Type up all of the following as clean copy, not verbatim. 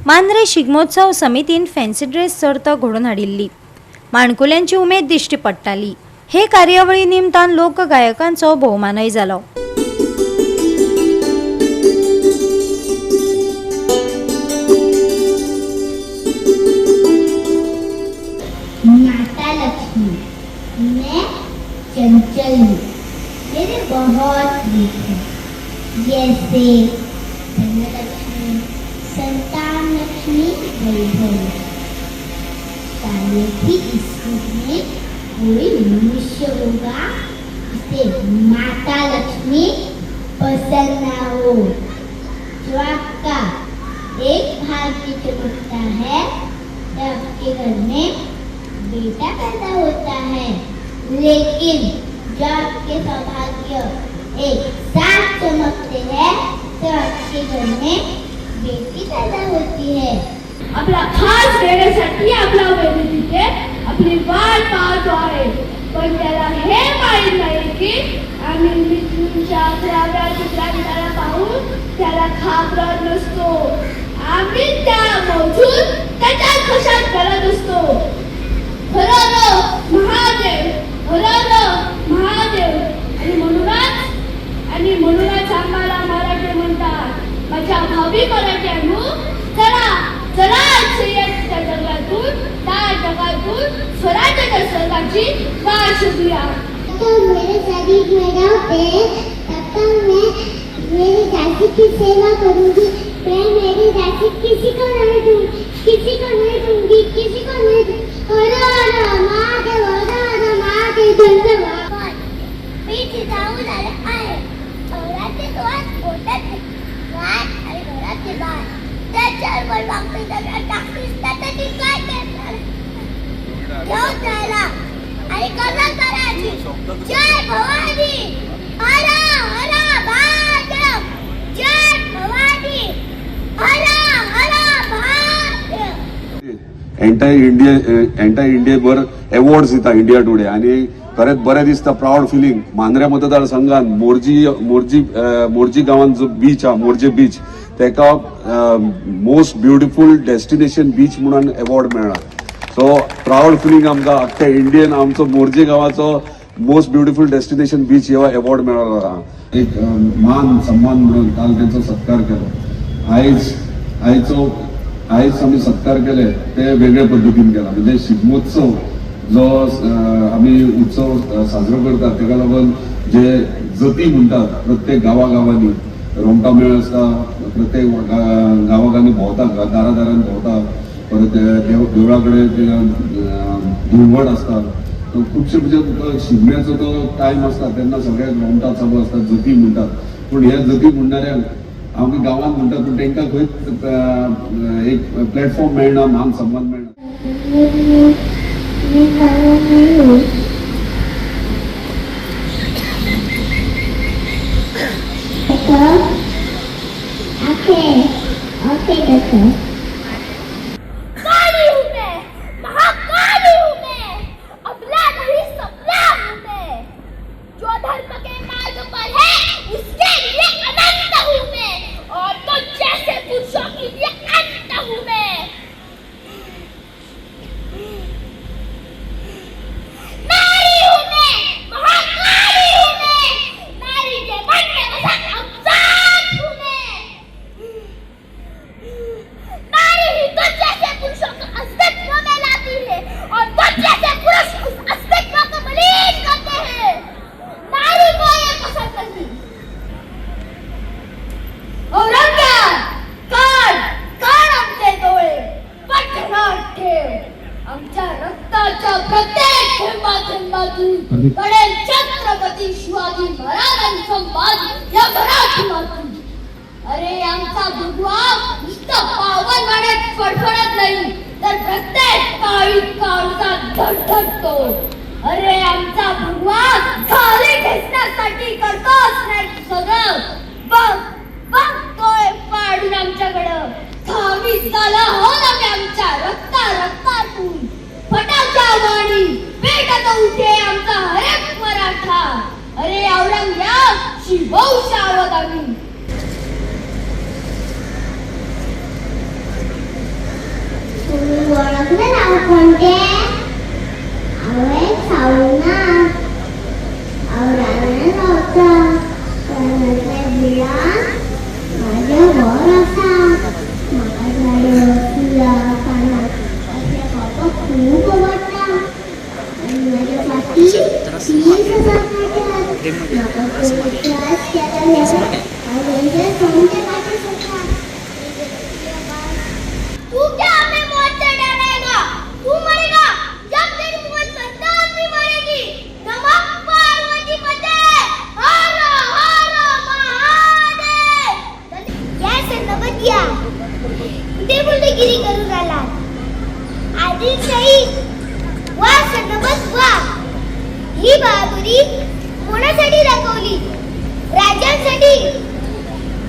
मांद्रे शिगमोत्सव समितीन fancy dress सर्त घडोवन हाडिल्ली. माणकुल्यांची उमेद दिश्टी पडटाली. हे कार्यावळी निमतान लोकगायकांचो भोवमानय जालो. माता लक्ष्मी मैं चंचल हूँ, मेरे बहुत प्रिय है, जैसे धनलक्ष्मी, संतान लक्ष्मी, वैभव शायद ही इस युग में कोई मनुष्य होगा जिसे माता लक्ष्मी पसंद ना हो। जो आपका एक भाग्य चमकता है तब आपके घर में बेटा पैदा होता है, लेकिन जब आपके सौभाग्य एक साथ चमकते हैं तो आपके घर में बेटी पैदा होती है। आपला खास देण्यासाठी आपला वेदिके आपली वाट पाहतो आहे, पण त्याला हे माहीत नाही की आम्ही मृत्यूच्या 11व्या चित्राला पाहून त्याला घाबरत नसतो. आम्ही त्या मोजून त्याच्या खशात घालत असतो. महादेव महादेव आणि म्हणूनच आम्हाला मराठी म्हणतात. माझ्या भावी मराठ्यांनो, चला चला त्या जगातून स्वराज्याच्या सर्गाची वाट शोधूया. तो मेरे शरीर में रहते तब तक मैं मेरी दासी की सेवा करूंगी. मैं मेरी दासी किसी को नहीं दूंगी. धन्यवाद. मी जाऊन आले आहे. घराचे द्वार पोटात वाट आणि घराचे बाळ त्याच्यावर वागते दगड टाकलीस तर ती काय करणार? घेऊन जायला आणि कला करायची. जय भवानी, हरा हरा महादेव. जय भवानी, हरा हरा महादेव. एंटायर इंडियेभर अवॉर्ड्स दिता इंडिया टुडे आनी खरेंच बरें दिसता. Proud feeling. मांद्रे मतदारसंघात मोर्जी गांवांत जो बीच हा, मोर्जे बीच, तेका मोस्ट ब्युटिफूल डेस्टिनेशन बीच म्हणून अवॉर्ड मेळ्ळा. सो प्राऊड फिलिंग आमकां अख्ख्या इंडियन आमचो Morjim गांवाचो most beautiful destination beach ह्यो अवॉर्ड मेळ्ळो. एक मान सन्मान म्हणून काल त्यांचो सत्कार केलो. आयज आमी सत्कार केले ते वेगळे पद्दतीन केला. म्हणजे शिगमोत्सव जो आम्ही उत्सव साजरो करतात तेका लागून जे जती म्हणतात प्रत्येक गावागावांनी रोमटा मेळ आसता. प्रत्येक गावागांनी भोंवता, दारादारान भोंवता. परत देवळा कडेन धुळवट आसता. खुबशे म्हणजे शिगम्याचो तो टायम आसता तेन्ना सगळ्याक रोमटा चालू आसता, जती म्हणटात. पूण ह्या जती म्हणणाऱ्यांक आमी गांवांत म्हणटात पूण तांकां खंय एक प्लॅटफॉर्म मेळना, मान सन्मान मेळना. काली हूँ मैं, महाकाली हूँ मैं, अबला नहीं सबला हूँ मैं. जो धर्म के मार्ग पर है उसके लिए अनंत हूँ मैं, और तो जैसे पुरुषों के लिए अंत हूँ मैं. नारी हूँ मैं, महाकाली हूँ मैं, नारी के मन में बसा अवतार हूँ मैं. नारी ही तो जैसे पुरुषों का अस्तित्व में लाती है और तो जैसे पुरुष उस अस्तित्व को मलिन करते हैं. नारी को ये पसंद नहीं. काढ आमचे डोळे, पटनाट ठेव. आमच्या रक्ताच्या प्रत्येक थेंबातून पडेल छत्रपती शिवाजी महाराजांचं मान या मराठी मातून. अरे आमचा भगवा नुसतं पावन वाड्यात फडफडत नाही तर प्रत्येक काळी काळजात धडधडतो. अरे आमचा भगवा खाली ठेचण्यासाठी करतोच नाही सगळं. बघतोय पाडून आमच्याकडं. खावी झाला हो ना आमच्या रक्तातून. फटाच्या वाणी पेटत उठे आमचा हरेक मराठा. अरे औरंगाबाद शिवशावत आम्ही. कोणते आवय सावना आवराने नव्हता कानातल्या बिळा माझ्या वर असा मला झाडं फुलं कानात असे बाबा खूप आवडता आणि माझ्या पाठी तीन हजार त्रास केला तू क्या हमें मौत से डराएगा? तू मरेगा जब तेरी मौत संतान भी मरेगी। नमः पार्वती पते हर हर महादेव। क्या सन्नबदिया कुठे गिरी करून आला आदिलशाही वा सन्नबत वा ही बहादुरी कोणासाठी दाखवली? राजांसाठी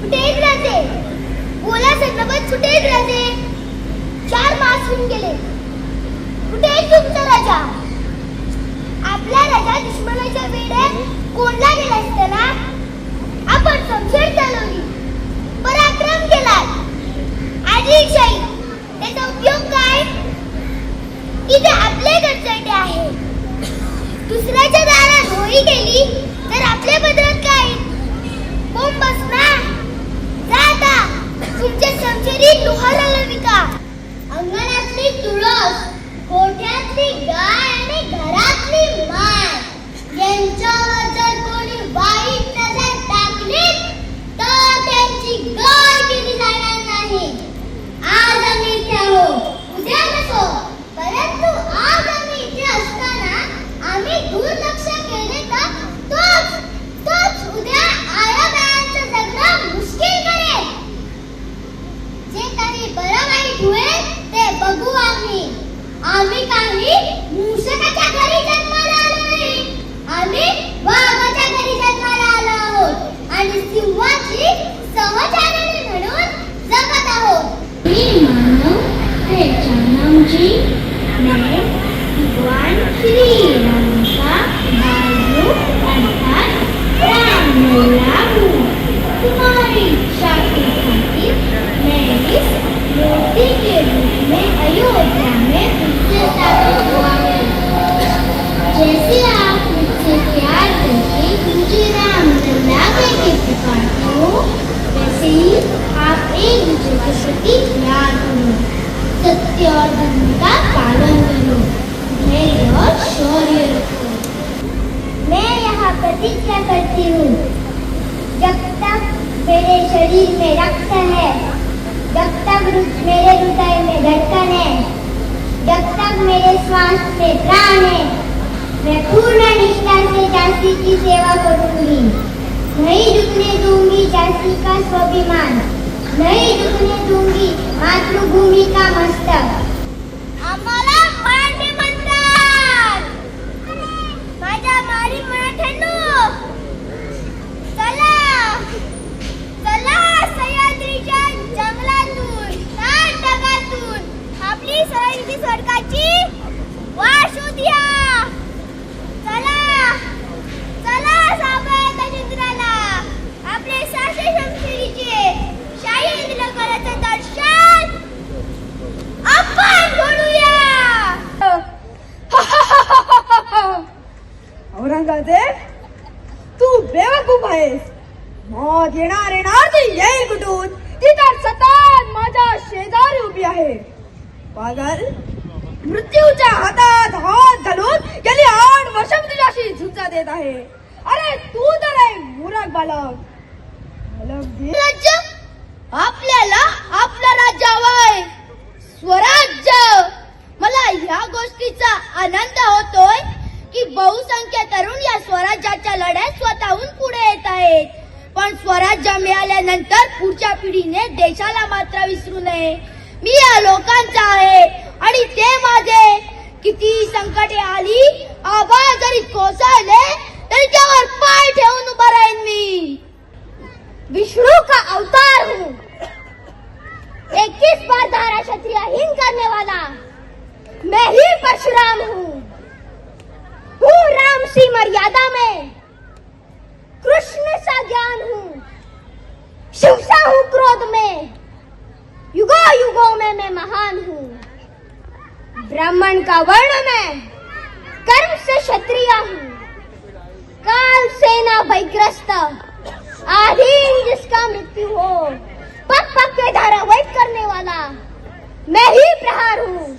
कुठेच राहते बोला सन्नबत कुठेच राहते 4 मास होऊन गेले कुठे आहे तुमचा राजा? आपला राजा दुश्मनाच्या वेड्यात कोणला गेला असताना आपण समशेर चालवली पराक्रम केला आदिलशाही त्याचा उपयोग काय? इथे आपले गडचटे आहे दुसऱ्याच्या दारात होळी गेली तर आपल्या बदलात काय? बोंब बसणार जाता तुमच्या समशेरी लोहाला लविका अंगणातली तुळस कोठ्यातली गाय आणि घरातली माय यांच्यावर जर कोणी वाईट नजर टाकली तर त्यांची गाय केली जाणार नाही आज आम्ही इथे आहोत उद्या नसो परंतु आज आम्ही इथे असताना आम्ही दुर्लक्ष केले तर तोच उद्या आयाबायांचं जगणं मुश्किल करेल जे काही बरं वाईट होईल ते बघू आम्ही काही मूषकाच्या घरी जन्माला आलो नाही आम्ही वाघाच्या घरी जन्माला आलो आहोत आणि सिंहाची सहचारिणी म्हणून जगत आहोत मी मानव त्याच्या नामची मैं भगवान श्री राम का बाजू अर्थात राम लल्ला हूँ तुम्हारी इच्छा की खातिर मैं इस मूर्ति के रूप में अयोध्या में मुझसे स्थापित हुआ है जैसे आप मुझसे प्यार करके मुझे राम लल्ला करके पुकारते हो वैसे ही आप एक दूसरे के प्रति प्यार करो सत्य और धर्म का पालन करो धैर्य और शौर्य रखो मैं यहाँ प्रतिज्ञा करती हूँ जब तक मेरे शरीर में रक्त है जब तक मेरे हृदय में धड़कन है जब तक मेरे श्वास में प्राण है मैं पूर्ण निष्ठा से झांसी की सेवा करूंगी नहीं झुकने दूंगी झांसी का स्वाभिमान नहीं झुकने दूंगी मातृभूमि का मस्तक आम्हाला मारणे म्हणतात माझ्या मारी मराठ्यांनो चला चला सह्याद्रीच्या जंगलातून ढगातून आपली सह्याद्री स्वर्गाची वाट शोधूया चला चला सावकाश चंद्राला आपले सासे शमशेरीचे शाही नगराचं दर्शन आपण घडूया औरंगजेब तू बेवकूफ आहेस मग येणार ती येईल कुठून ती तर सतत माझ्या शेजारी उभी आहे पागल मृत्यूच्या हातात हात घालून गेली 8 वर्ष तुझ्याशी झुंजा देत आहे अरे तू तर आहे मूर्ख बालक राज्य आपल्याला आपलं राज्य हवंय स्वराज्य मला ह्या गोष्टीचा आनंद होतोय की बहुसंख्य तरुण या स्वराज्याच्या लढ्यात स्वतःहून पुढे येत आहेत पण स्वराज्य मिळाल्यानंतर पुढच्या पिढीने देशाला मात्र विसरू नये मी या लोकांचा आहे आणि ते माझे किती संकटे आली आभाळ जरी कोसळले तरी त्यावर पाय ठेवून उभा राहीन मी विष्णु का अवतार हूँ 21 बार धारा क्षत्रियहीन करने वाला मैं ही परशुराम हूँ राम सी मर्यादा में कृष्ण सा ज्ञान हूँ शिव सा हूँ क्रोध में युगों युगों में मैं महान हूँ ब्राह्मण का वर्ण मैं, कर्म से क्षत्रिय हूँ। काल सेना भयग्रस्त, आधीन जिसका मृत्यु हो, पग पग पे धारावाहिक करने वाला मैं ही प्रहार हूँ।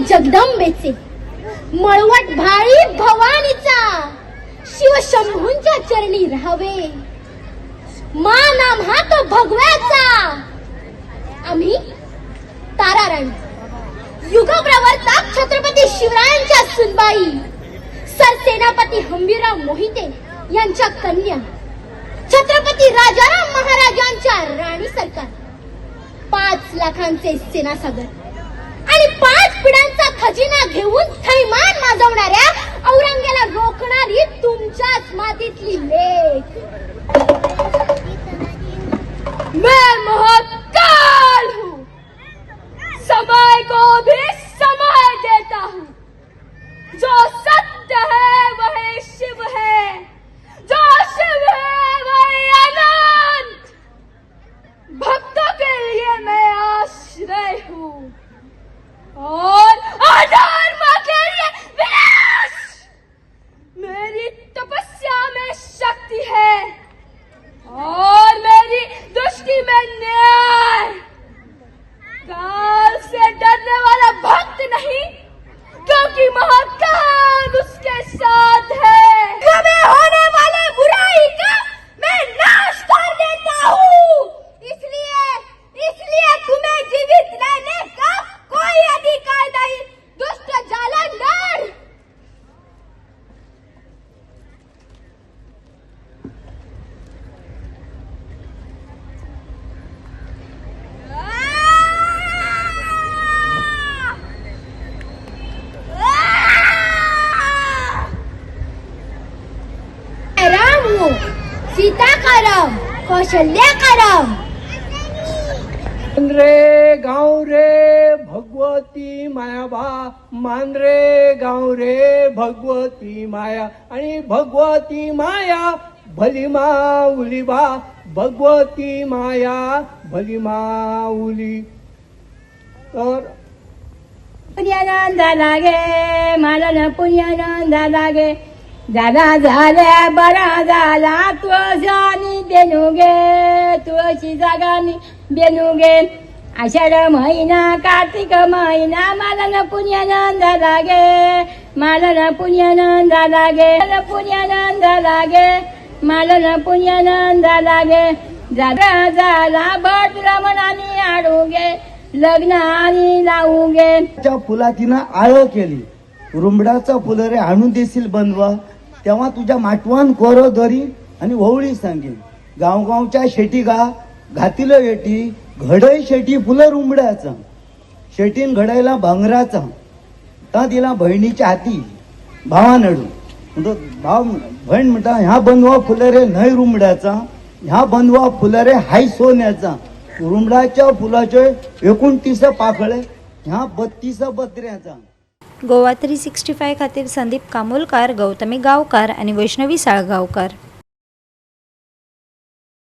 जगदंबेचे मळवट भाळी भवानीचा शिवशंभूंच्या चरणी राहावे। मा नाम हा तो भगव्याचा, आम्ही ताराराणी युगप्रवर्तक छत्रपती शिवरायांच्या सुनबाई सरसेनापती हंबीरराव मोहिते यांच्या कन्या छत्रपती राजाराम महाराजांच्या राणी सरकार 5 लाखांचे सेनासागर आणि 5 पिढ्यांचा खजिना घेऊन थैमान माजवणाऱ्या औरंगजेबाला रोखणारी तुमच्याच मातीतली लेक। मैं महाकाल हूँ, समय को भी समय देता हूँ। जो सत्य है वही शिव है, जो शिव है वही अनंत। भक्तों के लिए मैं आश्रय हूँ और अधर्म के लिए विनाश। मेरी तपस्या में शक्ति है और मेरी दृष्टि में न्याय। काल से डरने वाला भक्त नहीं, क्योंकि महाकाल उसके साथ है। हमें होने वाले बुराई का मैं नाश कर देता हूँ। इसलिए तुम्हें जीवित रहने का कोई अधिकार नहीं, दुष्ट जालंधर। राम हूँ, सीता का राम, कौशल्या का राम। मान रे गाँव रे भगवती मायाबा, मान रे गाँव रे भगवती माया आणि भगवती माया भली माऊली बा, भगवती माया भली माऊली। तर पुण्यानंद लागे मला न पुण्यानंद लागे, दादा झाल्या बरा झाला तुळसानी बेनुगे, तुळशी जागानी बेनुगे। आषाढ महिना कार्तिक महिना मला न पुण्यानंद लागे, मला न पुण्यानंद लागे, पुण्यानंद लागे, मला न पुण्यानंद लागे। दादा झाला भट रमणानी आडूगे, लग्न आणि लावूगे। त्या फुला तिनं आळ केली, रुंबडाचा फुलं रे आणून देशील बनवा, तेव्हा तुझ्या माटवान कोरो धरी आणि ओवळी सांगेल। गावगावच्या शेटी घातील येटी, घडई शेटी फुलं रुंबड्याचा, शेटीन घडायला भांगराचा। ता तिला बहिणीच्या हाती भावा नडू, भाव बहीण म्हणता ह्या बनवा फुलं रे नाही रुंबड्याचा, ह्या बनवा फुलं रे हाय सोन्याचा। रुंबडाच्या फुलाचे 29 पाकळे, ह्या 32 बत्र्याचा। गोवा 365 खातीर संदीप कामोलकार, गौतमी गावकार आणि वैष्णवी साळगावकर।